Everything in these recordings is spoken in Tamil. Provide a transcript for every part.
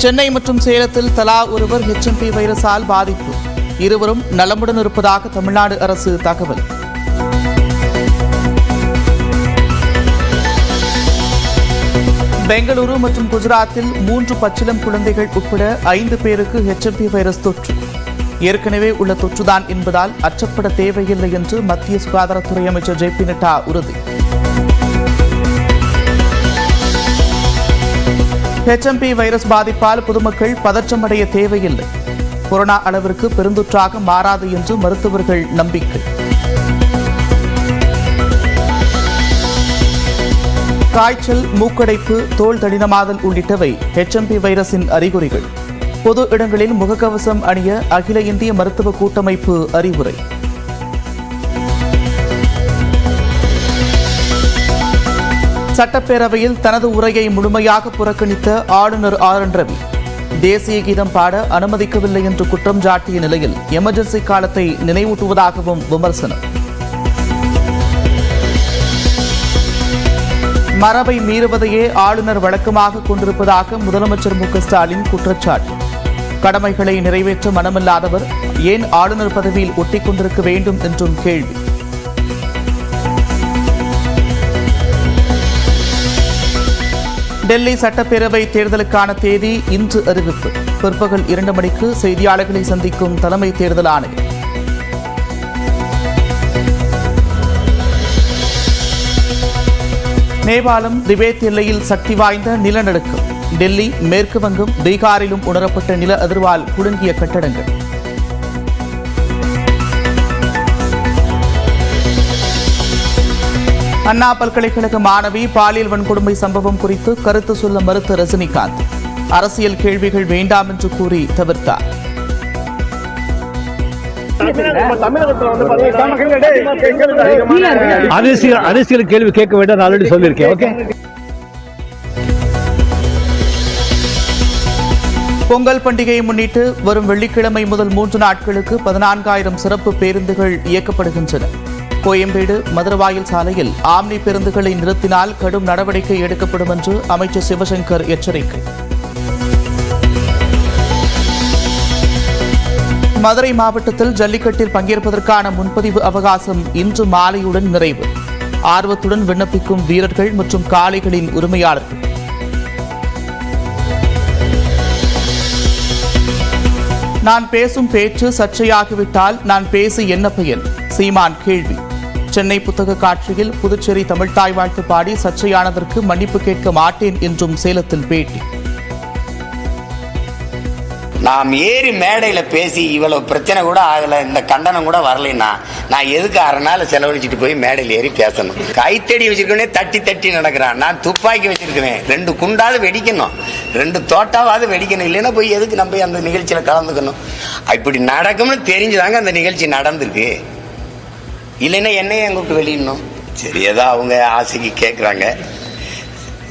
சென்னை மற்றும் சேலத்தில் தலா ஒருவர் HMP வைரஸால் பாதிப்பு. இருவரும் நலமுடன் இருப்பதாக தமிழ்நாடு அரசு தகவல். பெங்களூரு மற்றும் குஜராத்தில் 3 பச்சிளம் குழந்தைகள் உட்பட 5 பேருக்கு HMP வைரஸ் தொற்று. ஏற்கனவே உள்ள தொற்றுதான் என்பதால் அச்சப்பட தேவையில்லை என்று மத்திய சுகாதாரத்துறை அமைச்சர் JP நட்டா உறுதி. HMP வைரஸ் பாதிப்பால் பொதுமக்கள் பதற்றமடைய தேவையில்லை. கொரோனா அளவிற்கு பெருந்தொற்றாக மாறாது என்று மருத்துவர்கள் நம்பிக்கை. காய்ச்சல், மூக்கடைப்பு, தோல் தடினமாதல் உள்ளிட்டவை HMP வைரஸின் அறிகுறிகள். பொது இடங்களில் முகக்கவசம் அணிய அகில இந்திய மருத்துவ கூட்டமைப்பு அறிவுரை. சட்டப்பேரவையில் தனது உரையை முழுமையாக புறக்கணித்த ஆளுநர் RN ரவி தேசிய கீதம் பாட அனுமதிக்கவில்லை என்று குற்றம் சாட்டிய நிலையில் எமர்ஜென்சி காலத்தை நினைவூட்டுவதாகவும் விமர்சனம். மரபை மீறுவதையே ஆளுநர் வழக்கமாக கொண்டிருப்பதாக முதலமைச்சர் MK ஸ்டாலின் குற்றச்சாட்டு. கடமைகளை நிறைவேற்ற மனமில்லாதவர் ஏன் ஆளுநர் பதவியில் ஒட்டிக் கொண்டிருக்க வேண்டும் என்றும் கேள்வி. டெல்லி சட்டப்பேரவை தேர்தலுக்கான தேதி இன்று அறிவிப்பு. பிற்பகல் 2 மணிக்கு செய்தியாளர்களை சந்திக்கும் தலைமை தேர்தல் ஆணையர். நேபாளம் திபெத் எல்லையில் சக்தி வாய்ந்த நிலநடுக்கம். டெல்லி, மேற்கு வங்கம், பீகாரிலும் உணரப்பட்ட நில அதிர்வால் குலுங்கிய கட்டடங்கள். அண்ணா பல்கலைக்கழக மாணவி பாலியல் வன்கொடுமை சம்பவம் குறித்து கருத்து சொல்ல மறுத்த ரஜினிகாந்த் அரசியல் கேள்விகள் வேண்டாம் என்று கூறி தவிர்த்தார். அரசியல் கேள்வி கேட்க வேண்டாம் ஆல்ரெடி சொல்லியிருக்கேன். ஓகே. பொங்கல் பண்டிகையை முன்னிட்டு வரும் வெள்ளிக்கிழமை முதல் 3 நாட்களுக்கு 14,000 சிறப்பு பேருந்துகள் இயக்கப்படுகின்றன. கோயம்பேடு மதுரவாயல் சாலையில் ஆம்னி பேருந்துகளை நிறுத்தினால் கடும் நடவடிக்கை எடுக்கப்படும் என்று அமைச்சர் சிவசங்கர் எச்சரிக்கை. மதுரை மாவட்டத்தில் ஜல்லிக்கட்டில் பங்கேற்பதற்கான முன்பதிவு அவகாசம் இன்று மாலையுடன் நிறைவு. ஆர்வத்துடன் விண்ணப்பிக்கும் வீரர்கள் மற்றும் காளைகளின் உரிமையாளர்கள். நான் பேசும் பேச்சு சர்ச்சையாகிவிட்டால் நான் பேசி என்ன பயன்? சீமான் கேள்வி. சென்னை புத்தக காட்சியில் புதுச்சேரி தமிழ்த்தாய் வாழ்த்து பாடி சர்ச்சையானதற்கு மன்னிப்பு கேட்க மாட்டேன் என்றும் சேலத்தில் பேட்டி. நாம் ஏறி மேடையில பேசி இவ்வளவு பிரச்சனை கூட ஆகல, இந்த கண்டனம் கூட வரலைன்னா நான் எதுக்கு 1/2 நாள் செலவழிச்சிட்டு போய் மேடையில் ஏறி பேசணும்? கைத்தடி வச்சிருக்கனே தட்டி தட்டி நடக்கிறான். நான் துப்பாக்கி வச்சிருக்கிறேன், 2 குண்டாவது வெடிக்கணும், 2 தோட்டாவது வெடிக்கணும். இல்லைன்னா போய் எதுக்கு நம்ம அந்த நிகழ்ச்சியில கலந்துக்கணும்? இப்படி நடக்கும்னு தெரிஞ்சுதாங்க அந்த நிகழ்ச்சி நடந்திருக்கு. இல்லைன்னா என்னையே எங்களுக்கு வெளியிடணும். சரி, ஏதோ அவங்க ஆசைக்கு கேட்குறாங்க.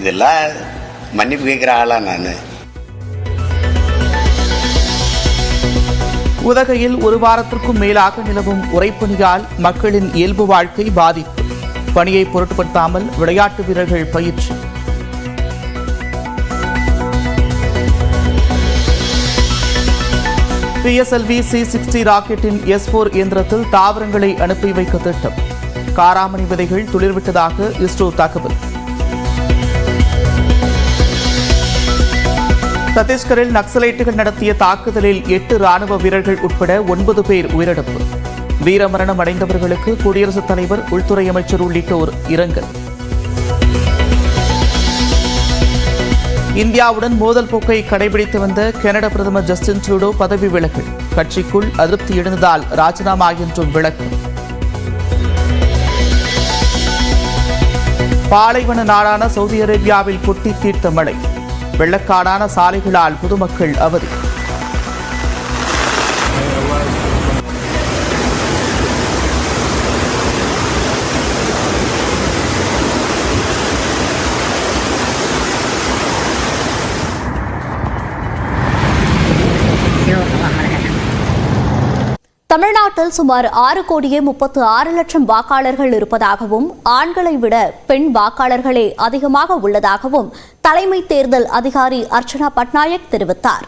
இதெல்லாம் மன்னிப்பு கேட்குற ஆளா நான்? உதகையில் 1 வாரத்திற்கும் மேலாக நிலவும் உறைபனியால் மக்களின் இயல்பு வாழ்க்கை பாதிப்பு. பணியை பொருட்படுத்தாமல் விளையாட்டு வீரர்கள் பயிற்சி. PSLV C-60 ராக்கெட்டின் S-4 இயந்திரத்தில் தாவரங்களை அனுப்பி வைக்க திட்டம். காராமணி விதைகள் துளிர்விட்டதாக இஸ்ரோ தகவல். சத்தீஸ்கரில் நக்சலைட்டுகள் நடத்திய தாக்குதலில் 8 ராணுவ வீரர்கள் உட்பட 9 பேர் உயிரிழப்பு. வீரமரணம் அடைந்தவர்களுக்கு குடியரசுத் தலைவர், உள்துறை அமைச்சர் உள்ளிட்டோர் இரங்கல். இந்தியாவுடன் மோதல் போக்கை கடைபிடித்து வந்த கனடா பிரதமர் ஜஸ்டின் ட்ரூடோ பதவி விலகல். கட்சிக்குள் அதிருப்தி எழுந்ததால் ராஜினாமா என்றும் விளக்கம். பாலைவன நாடான சவுதி அரேபியாவில் கொட்டி தீர்த்த மழை. வெள்ளக்காடான சாலைகளால் பொதுமக்கள் அவதி. தமிழ்நாட்டில் சுமார் 6,36,00,000 வாக்காளர்கள் இருப்பதாகவும் ஆண்களை விட பெண் வாக்காளர்களே அதிகமாக உள்ளதாகவும் தலைமை தேர்தல் அதிகாரி அர்ச்சனா பட்நாயக் தெரிவித்தார்.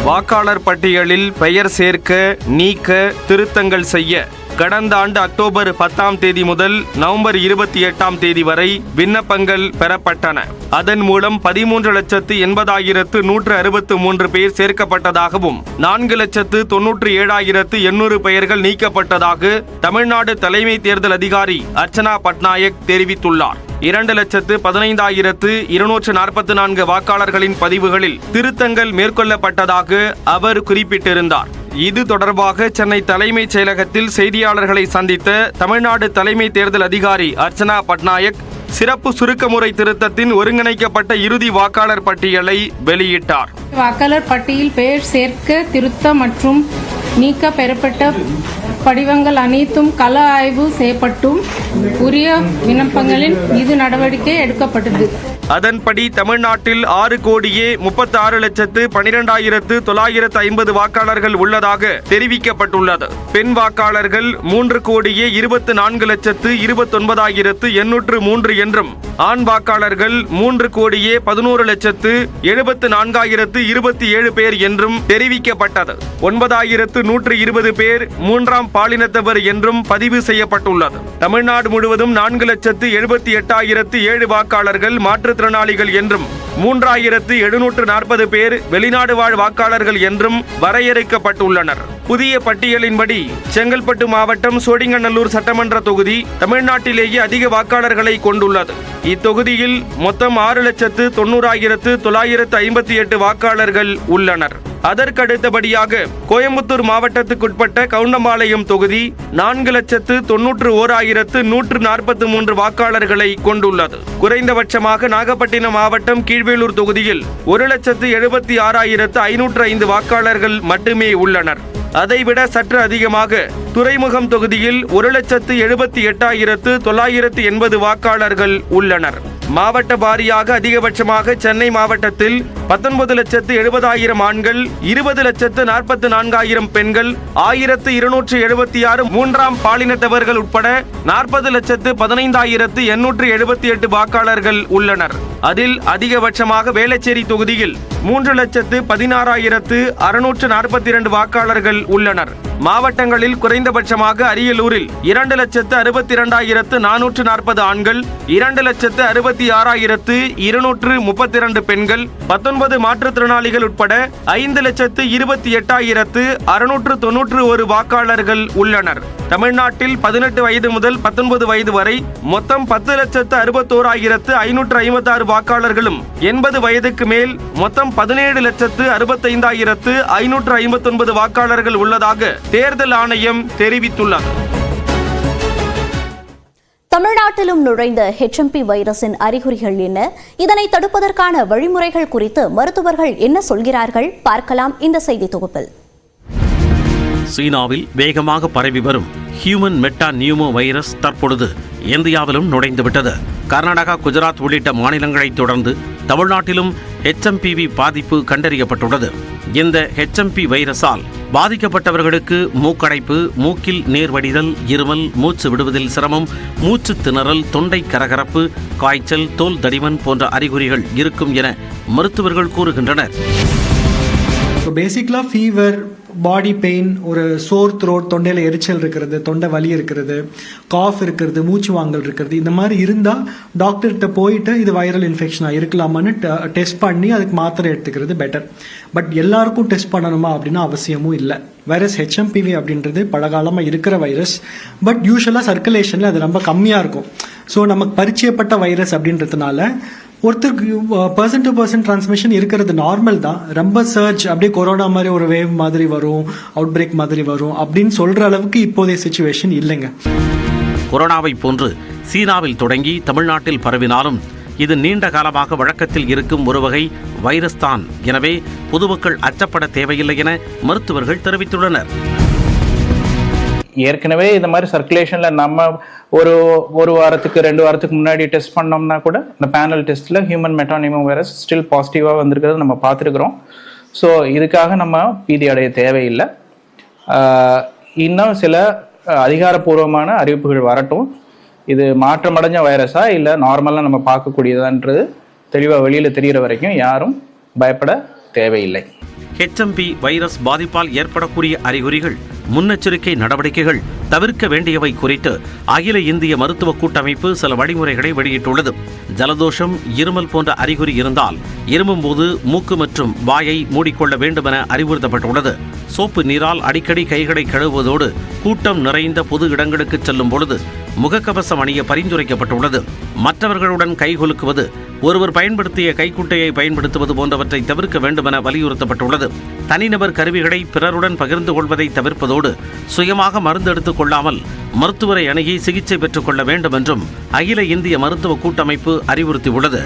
வாக்காளர் பட்டியலில் பெயர் சேர்க்க, நீக்க, திருத்தங்கள் செய்ய கடந்த ஆண்டு அக்டோபர் 10ஆம் தேதி முதல் நவம்பர் 28ஆம் தேதி வரை விண்ணப்பங்கள் பெறப்பட்டன. அதன் மூலம் 13,80,163 பேர் சேர்க்கப்பட்டதாகவும் 4,97,800 பெயர்கள் நீக்கப்பட்டதாக தமிழ்நாடு தலைமை தேர்தல் அதிகாரி அர்ச்சனா பட்நாயக் தெரிவித்துள்ளார். 2,15,244 வாக்காளர்களின் பதிவுகளில் திருத்தங்கள் மேற்கொள்ளப்பட்டதாக அவர் குறிப்பிட்டிருந்தார். இது தொடர்பாக சென்னை தலைமைச் செயலகத்தில் செய்தியாளர்களை சந்தித்த தமிழ்நாடு தலைமை தேர்தல் அதிகாரி அர்ச்சனா பட்நாயக் சிறப்பு சுருக்கமுறை திருத்தத்தின் ஒருங்கிணைக்கப்பட்ட இறுதி வாக்காளர் பட்டியலை வெளியிட்டார். வாக்காளர் பட்டியல் பெயர் சேர்க்க, திருத்தம் மற்றும் நீக்க பெறப்பட்ட படிவங்கள் அனைத்தும் கள ஆய்வு செய்யப்பட்டும் உரிய விண்ணப்பங்களின் மீது நடவடிக்கை எடுக்கப்பட்டது. அதன்படி தமிழ்நாட்டில் 6,36,12,950 வாக்காளர்கள் உள்ளதாக தெரிவிக்கப்பட்டுள்ளது. பெண் வாக்காளர்கள் 3,24,29,803 என்றும் ஆண் வாக்காளர்கள் 3,11,74,027 பேர் என்றும் தெரிவிக்கப்பட்டது. 9,120 பேர் மூன்றாம் பாலினத்தவர் என்றும் பதிவு செய்யப்பட்டுள்ளது. தமிழ்நாடு முழுவதும் 4,78,007 வாக்காளர்கள் மாற்றுத்திறனாளிகள் என்றும் 3,740 பேர் வெளிநாடு வாழ் வாக்காளர்கள் என்றும் வரையறுக்கப்பட்டுள்ளனர். புதிய பட்டியலின்படி செங்கல்பட்டு மாவட்டம் சோழிங்கநல்லூர் சட்டமன்ற தொகுதி தமிழ்நாட்டிலேயே அதிக வாக்காளர்களை கொண்டுள்ளது. இத்தொகுதியில் மொத்தம் 6,90,958 வாக்காளர்கள் உள்ளனர். அதற்கடுத்தபடியாக கோயம்புத்தூர் மாவட்டத்துக்குட்பட்ட கவுண்டம்பாளையம் தொகுதி 4,91,143 வாக்காளர்களை கொண்டுள்ளது. குறைந்தபட்சமாக நாகப்பட்டினம் மாவட்டம் கீழ்வேலூர் தொகுதியில் 1,76,505 வாக்காளர்கள் மட்டுமே உள்ளனர். அதைவிட சற்று அதிகமாக துறைமுகம் தொகுதியில் 1,78,980 வாக்காளர்கள் உள்ளனர். மாவட்ட வாரியாக அதிகபட்சமாக சென்னை மாவட்டத்தில் 19,70,000 ஆண்கள், 20,44,000 பெண்கள், 1,276 மூன்றாம் பாலினத்தவர்கள் உட்பட 40,15,878 வாக்காளர்கள் உள்ளனர். அதில் அதிகபட்சமாக வேளச்சேரி தொகுதியில் 3,16,642 வாக்காளர்கள் உள்ளனர். மாவட்டங்களில் குறைந்தபட்சமாக அரியலூரில் 2,62,440 ஆண்கள், 2,66,232 பெண்கள், 19 மாற்றுத்திறனாளிகள் உட்பட 5,28,691 வாக்காளர்கள் உள்ளனர். தமிழ்நாட்டில் 18 வயது முதல் 19 வயது வரை மொத்தம் 10,61,556 வாக்காளர்களும் 80 வயதுக்கு மேல் மொத்தம் 17,65,559 வாக்காளர்கள் உள்ளதாக தேர்தல் ஆணையம் தெரிவித்துள்ளது. தமிழ்நாட்டிலும் நுழைந்த HMP வைரஸின் அறிகுறிகள் என்ன? இதனை தடுப்பதற்கான வழிமுறைகள் குறித்து மருத்துவர்கள் என்ன சொல்கிறார்கள்? பார்க்கலாம் இந்த செய்தி தொகுப்பில். சீனாவில் வேகமாக பரவி வரும் ஹியூமன் மெட்டா நியூமோ வைரஸ் தற்பொழுது இந்தியாவிலும் நுழைந்துவிட்டது. கர்நாடகா, குஜராத் உள்ளிட்ட மாநிலங்களைத் தொடர்ந்து தமிழ்நாட்டிலும் HMPV பாதிப்பு கண்டறியப்பட்டுள்ளது. இந்த HMP வைரஸால் பாதிக்கப்பட்டவர்களுக்கு மூக்கடைப்பு, மூக்கில் நீர்வடிதல், இருமல், மூச்சு விடுவதில் சிரமம், மூச்சு திணறல், தொண்டை கரகரப்பு, காய்ச்சல், தோல் தடிமன் போன்ற அறிகுறிகள் இருக்கும் என மருத்துவர்கள் கூறுகின்றனர். பேசிக்கலாக ஃபீவர், பாடி பெயின், ஒரு சோர் த்ரோட், தொண்டையில் எரிச்சல் இருக்கிறது, தொண்டை வலி இருக்கிறது, காஃப் இருக்கிறது, மூச்சு வாங்கல் இருக்கிறது, இந்த மாதிரி இருந்தால் டாக்டர்கிட்ட போயிட்டு இது வைரல் இன்ஃபெக்ஷனாக இருக்கலாமான்னு டெஸ்ட் பண்ணி அதுக்கு மாத்திரை எடுத்துக்கிறது பெட்டர். பட் எல்லாருக்கும் டெஸ்ட் பண்ணணுமா அப்படின்னா அவசியமும் இல்லை. வைரஸ் HMPV அப்படின்றது பலகாலமாக இருக்கிற வைரஸ். பட் யூஸ்வலாக சர்க்குலேஷனில் அது ரொம்ப கம்மியாக இருக்கும். ஸோ நமக்கு பரிச்சயப்பட்ட வைரஸ் அப்படின்றதுனால ஒருத்தருக்கு பர்சன் டு பர்சன் டிரான்ஸ்மிஷன் இருக்கிறது நார்மல் தான். ரொம்ப சர்ச் அப்படியே கொரோனா மாதிரி ஒரு வேவ் மாதிரி வரும், அவுட் பிரேக் மாதிரி வரும் அப்படின்னு சொல்ற அளவுக்கு இப்போதைய சிச்சுவேஷன் இல்லைங்க. கொரோனாவை போன்று சீனாவில் தொடங்கி தமிழ்நாட்டில் பரவினாலும் இது நீண்ட காலமாக வழக்கத்தில் இருக்கும் ஒரு வகை வைரஸ் தான். எனவே பொதுமக்கள் அச்சப்பட தேவையில்லை என மருத்துவர்கள் தெரிவித்துள்ளனர். ஏற்கனவே இந்த மாதிரி சர்க்குலேஷனில் நம்ம ஒரு வாரத்துக்கு 2 வாரத்துக்கு முன்னாடி டெஸ்ட் பண்ணோம்னா கூட இந்த பேனல் டெஸ்ட்டில் ஹியூமன் மெட்டானிமோ வைரஸ் ஸ்டில் பாசிட்டிவாக வந்திருக்கிறது நம்ம பார்த்துருக்குறோம். ஸோ இதுக்காக நம்ம பீதி அடைய தேவையில்லை. இன்னும் சில அதிகாரப்பூர்வமான அறிவிப்புகள் வரட்டும். இது மாற்றமடைஞ்ச வைரஸா இல்லை நார்மலாக நம்ம பார்க்கக்கூடியதான்றது தெளிவாக வெளியில் தெரிகிற வரைக்கும் யாரும் பயப்பட தேவையில்லை. HMP வைரஸ் பாதிப்பால் ஏற்படக்கூடிய அறிகுறிகள், முன்னெச்சரிக்கை நடவடிக்கைகள், தவிர்க்க வேண்டியவை குறித்து அகில இந்திய மருத்துவ கூட்டமைப்பு சில வழிமுறைகளை வெளியிட்டுள்ளது. ஜலதோஷம், இருமல் போன்ற அறிகுறி இருந்தால் இருமும் போது மூக்கு மற்றும் வாயை மூடிக்கொள்ள வேண்டும் என அறிவுறுத்தப்பட்டுள்ளது. சோப்பு நீரால் அடிக்கடி கைகளை கழுவுவதோடு கூட்டம் நிறைந்த பொது இடங்களுக்கு செல்லும் பொழுது முகக்கவசம் அணிய பரிந்துரைக்கப்பட்டுள்ளது. மற்றவர்களுடன் கைகுலுக்குவது, ஒருவர் பயன்படுத்திய கைக்குட்டையை பயன்படுத்துவது போன்றவற்றை தவிர்க்க வேண்டும் என வலியுறுத்தப்பட்டுள்ளது. தனிநபர் கருவிகளை பிறருடன் பகிர்ந்து கொள்வதை தவிர்ப்பதோடு சுயமாக மருந்து எடுத்துக் கொள்ளாமல் மருத்துவரை அணுகி சிகிச்சை பெற்றுக் கொள்ள வேண்டும் என்றும் அகில இந்திய மருத்துவ கூட்டமைப்பு அறிவுறுத்தியுள்ளது.